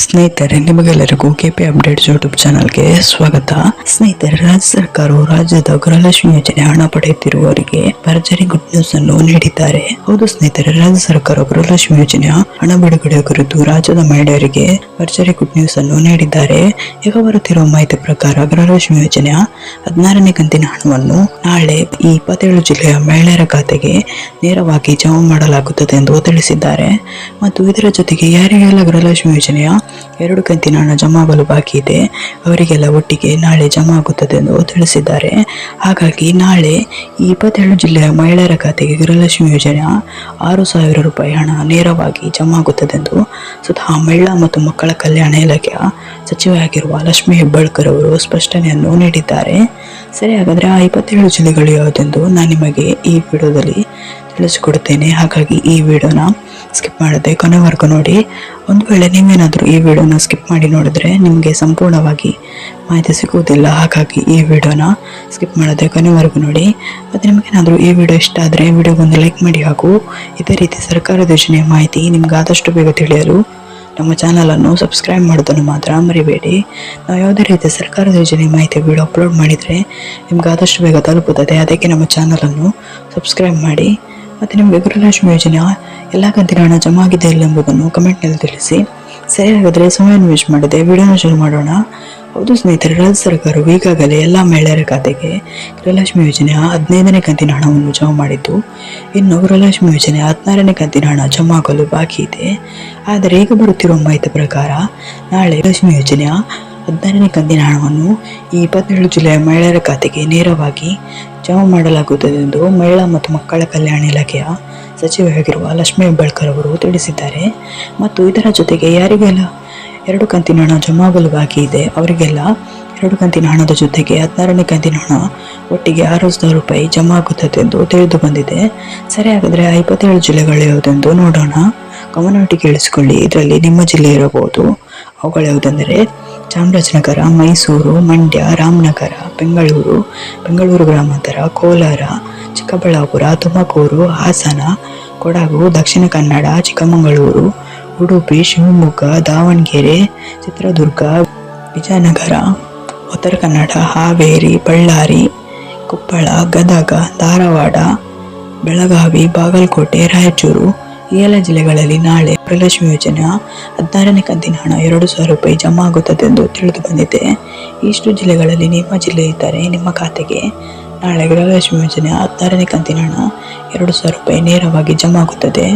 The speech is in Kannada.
ಸ್ನೇಹಿತರೆ, ನಿಮಗೆಲ್ಲರಿಗೂ ಕೆಪಿ ಅಪ್ಡೇಟ್ಸ್ ಯೂಟ್ಯೂಬ್ ಚಾನಲ್ಗೆ ಸ್ವಾಗತ. ಸ್ನೇಹಿತರೆ, ರಾಜ್ಯ ಸರ್ಕಾರವು ರಾಜ್ಯದ ಗೃಹಲಕ್ಷ್ಮಿ ಯೋಜನೆ ಹಣ ಪಡೆಯುತ್ತಿರುವವರಿಗೆ ಭರ್ಜರಿ ಗುಡ್ ನ್ಯೂಸ್ ಅನ್ನು ನೀಡಿದ್ದಾರೆ. ಹೌದು ಸ್ನೇಹಿತರೆ, ರಾಜ್ಯ ಸರ್ಕಾರ ಗೃಹಲಕ್ಷ್ಮಿ ಯೋಜನೆಯ ಹಣ ಬಿಡುಗಡೆ ಕುರಿತು ರಾಜ್ಯದ ಮಹಿಳೆಯರಿಗೆ ಭರ್ಜರಿ ಗುಡ್ ನ್ಯೂಸ್ ಅನ್ನು ನೀಡಿದ್ದಾರೆ. ಈಗ ಬರುತ್ತಿರುವ ಮಾಹಿತಿ ಪ್ರಕಾರ ಗೃಹಲಕ್ಷ್ಮಿ ಯೋಜನೆಯ 16ನೇ ಕಂತಿನ ಹಣವನ್ನು ನಾಳೆ ಈ 27 ಜಿಲ್ಲೆಯ ಮಹಿಳೆಯರ ಖಾತೆಗೆ ನೇರವಾಗಿ ಜಮಾ ಮಾಡಲಾಗುತ್ತದೆ ಎಂದು ತಿಳಿಸಿದ್ದಾರೆ. ಮತ್ತು ಇದರ ಜೊತೆಗೆ ಯಾರಿಗೆಲ್ಲ ಗೃಹಲಕ್ಷ್ಮಿ ಯೋಜನೆಯ 2 ಕಂತಿನ ಹಣ ಜಮಾ ಆಗಲು ಬಾಕಿ ಇದೆ ಅವರಿಗೆಲ್ಲ ಒಟ್ಟಿಗೆ ನಾಳೆ ಜಮಾ ಆಗುತ್ತದೆ ಎಂದು ತಿಳಿಸಿದ್ದಾರೆ. ಹಾಗಾಗಿ ನಾಳೆ ಈ 27 ಜಿಲ್ಲೆಯ ಮಹಿಳೆಯರ ಖಾತೆಗೆ ಗೃಹಲಕ್ಷ್ಮಿ ಯೋಜನೆಯ 6,000 ರೂಪಾಯಿ ಹಣ ನೇರವಾಗಿ ಜಮಾ ಆಗುತ್ತದೆ ಎಂದು ಸ್ವತಃ ಮಹಿಳಾ ಮತ್ತು ಮಕ್ಕಳ ಕಲ್ಯಾಣ ಇಲಾಖೆಯ ಸಚಿವೆಯಾಗಿರುವ ಲಕ್ಷ್ಮೀ ಹೆಬ್ಬಾಳ್ಕರ್ ಅವರು ಸ್ಪಷ್ಟನೆಯನ್ನು ನೀಡಿದ್ದಾರೆ. ಸರಿ, ಹಾಗಾದರೆ ಆ 27 ಜಿಲ್ಲೆಗಳು ಯಾವುದೆಂದು ನಾನು ನಿಮಗೆ ಈ ವಿಡಿಯೋದಲ್ಲಿ ತಿಳಿಸಿಕೊಡುತ್ತೇನೆ. ಹಾಗಾಗಿ ಈ ವಿಡಿಯೋನ ಸ್ಕಿಪ್ ಮಾಡದೆ ಕೊನೆವರೆಗೂ ನೋಡಿ. ಒಂದು ವೇಳೆ ನೀವೇನಾದರೂ ಈ ವಿಡಿಯೋನ ಸ್ಕಿಪ್ ಮಾಡಿ ನೋಡಿದ್ರೆ ನಿಮಗೆ ಸಂಪೂರ್ಣವಾಗಿ ಮಾಹಿತಿ ಸಿಗುವುದಿಲ್ಲ. ಹಾಗಾಗಿ ಈ ವಿಡಿಯೋನ ಸ್ಕಿಪ್ ಮಾಡದೆ ಕೊನೆವರೆಗೂ ನೋಡಿ. ಮತ್ತು ನಿಮಗೇನಾದರೂ ಈ ವಿಡಿಯೋ ಇಷ್ಟ ಆದರೆ ವಿಡಿಯೋಗೊಂದು ಲೈಕ್ ಮಾಡಿ. ಹಾಗೂ ಇದೇ ರೀತಿ ಸರ್ಕಾರದ ಯೋಜನೆಯ ಮಾಹಿತಿ ನಿಮ್ಗೆ ಆದಷ್ಟು ಬೇಗ ತಿಳಿಯಲು ನಮ್ಮ ಚಾನಲನ್ನು ಸಬ್ಸ್ಕ್ರೈಬ್ ಮಾಡೋದನ್ನು ಮಾತ್ರ ಮರಿಬೇಡಿ. ನಾವು ಯಾವುದೇ ರೀತಿಯ ಸರ್ಕಾರದ ಯೋಜನೆ ಮಾಹಿತಿ ವಿಡಿಯೋ ಅಪ್ಲೋಡ್ ಮಾಡಿದರೆ ನಿಮ್ಗೆ ಆದಷ್ಟು ಬೇಗ ತಲುಪುತ್ತದೆ. ಅದಕ್ಕೆ ನಮ್ಮ ಚಾನಲನ್ನು ಸಬ್ಸ್ಕ್ರೈಬ್ ಮಾಡಿ. ಮತ್ತು ನಿಮಗೆ ಗೃಹಲಕ್ಷ್ಮಿ ಯೋಜನೆಯ ಎಲ್ಲ ಕಂತಿನ ಹಣ ಜಮಾ ಆಗಿದೆ ಇಲ್ಲ ಎಂಬುದನ್ನು ಕಮೆಂಟ್ನಲ್ಲಿ ತಿಳಿಸಿ. ಸರಿ, ಹಾಗಾದರೆ ಸಮಯವನ್ನು ವೇಸ್ಟ್ ಮಾಡದೆ ವಿಡಿಯೋನ ಶುರು ಮಾಡೋಣ. ಹೌದು ಸ್ನೇಹಿತರೆ, ರಾಜ್ಯ ಸರ್ಕಾರವು ಈಗಾಗಲೇ ಎಲ್ಲ ಮಹಿಳೆಯರ ಖಾತೆಗೆ ಗೃಹಲಕ್ಷ್ಮಿ ಯೋಜನೆಯ 15ನೇ ಕಂತಿನ ಹಣವನ್ನು ಜಮಾ ಮಾಡಿದ್ದು, ಇನ್ನು ಗೃಹಲಕ್ಷ್ಮಿ ಯೋಜನೆಯ 16ನೇ ಕಂತಿನ ಹಣ ಜಮಾ ಆಗಲು ಬಾಕಿ ಇದೆ. ಆದರೆ ಈಗ ಬರುತ್ತಿರುವ ಮಾಹಿತಿ ಪ್ರಕಾರ ನಾಳೆ ಗೃಹಲಕ್ಷ್ಮಿ ಯೋಜನೆಯ 16ನೇ ಕಂತಿನ ಹಣವನ್ನು ಈ 27 ಜಿಲ್ಲೆಯ ಮಹಿಳೆಯರ ಖಾತೆಗೆ ನೇರವಾಗಿ ಜಮಾ ಮಾಡಲಾಗುತ್ತದೆ ಎಂದು ಮಹಿಳಾ ಮತ್ತು ಮಕ್ಕಳ ಕಲ್ಯಾಣ ಇಲಾಖೆಯ ಸಚಿವೆಯಾಗಿರುವ ಲಕ್ಷ್ಮೀ ಹೆಬ್ಬಾಳ್ಕರ್ ಅವರು ತಿಳಿಸಿದ್ದಾರೆ. ಮತ್ತು ಇದರ ಜೊತೆಗೆ ಯಾರಿಗೆಲ್ಲ 2 ಕಂತಿನ ಹಣ ಜಮಾ ಆಗಲು ಬಾಕಿ ಇದೆ ಅವರಿಗೆಲ್ಲ 2 ಕಂತಿನ ಹಣದ ಜೊತೆಗೆ 16ನೇ ಕಂತಿನ ಹಣ ಒಟ್ಟಿಗೆ 6,000 ರೂಪಾಯಿ ಜಮಾ ಆಗುತ್ತದೆ ಎಂದು ತಿಳಿದು ಬಂದಿದೆ. ಸರಿ, ಹಾಗಾದರೆ 27 ಜಿಲ್ಲೆಗಳು ಯಾವುದೆಂದು ನೋಡೋಣ. ಗಮನವಿಟ್ಟು ಕೇಳಿಸಿಕೊಳ್ಳಿ. ಇದರಲ್ಲಿ ನಿಮ್ಮ ಜಿಲ್ಲೆ ಇರಬಹುದು. ಅವುಗಳು ಯಾವುದೆಂದರೆ ಚಾಮರಾಜನಗರ, ಮೈಸೂರು, ಮಂಡ್ಯ, ರಾಮನಗರ, ಬೆಂಗಳೂರು ಗ್ರಾಮಾಂತರ, ಕೋಲಾರ, ಚಿಕ್ಕಬಳ್ಳಾಪುರ, ತುಮಕೂರು, ಹಾಸನ, ಕೊಡಗು, ದಕ್ಷಿಣ ಕನ್ನಡ, ಚಿಕ್ಕಮಗಳೂರು, ಉಡುಪಿ, ಶಿವಮೊಗ್ಗ, ದಾವಣಗೆರೆ, ಚಿತ್ರದುರ್ಗ, ವಿಜಯನಗರ, ಉತ್ತರ ಕನ್ನಡ, ಹಾವೇರಿ, ಬಳ್ಳಾರಿ, ಕೊಪ್ಪಳ, ಗದಗ, ಧಾರವಾಡ, ಬೆಳಗಾವಿ, ಬಾಗಲಕೋಟೆ, ರಾಯಚೂರು ಈ ಎಲ್ಲ ಜಿಲ್ಲೆಗಳಲ್ಲಿ ನಾಳೆ ಗೃಹಲಕ್ಷ್ಮಿ ಯೋಜನೆಯ 16ನೇ ಕಂತಿನ ಹಣ 2,000 ರೂಪಾಯಿ ಜಮಾ ಆಗುತ್ತದೆ ಎಂದು ತಿಳಿದು ಬಂದಿದೆ. ಇಷ್ಟು ಜಿಲ್ಲೆಗಳಲ್ಲಿ ನಿಮ್ಮ ಜಿಲ್ಲೆ ಇದ್ದರೆ ನಿಮ್ಮ ಖಾತೆಗೆ ನಾಳೆ ಗೃಹಲಕ್ಷ್ಮಿ ಯೋಜನೆಯ 16ನೇ ಕಂತಿನ ಹಣ 2,000 ರೂಪಾಯಿ ನೇರವಾಗಿ ಜಮಾ ಆಗುತ್ತದೆ.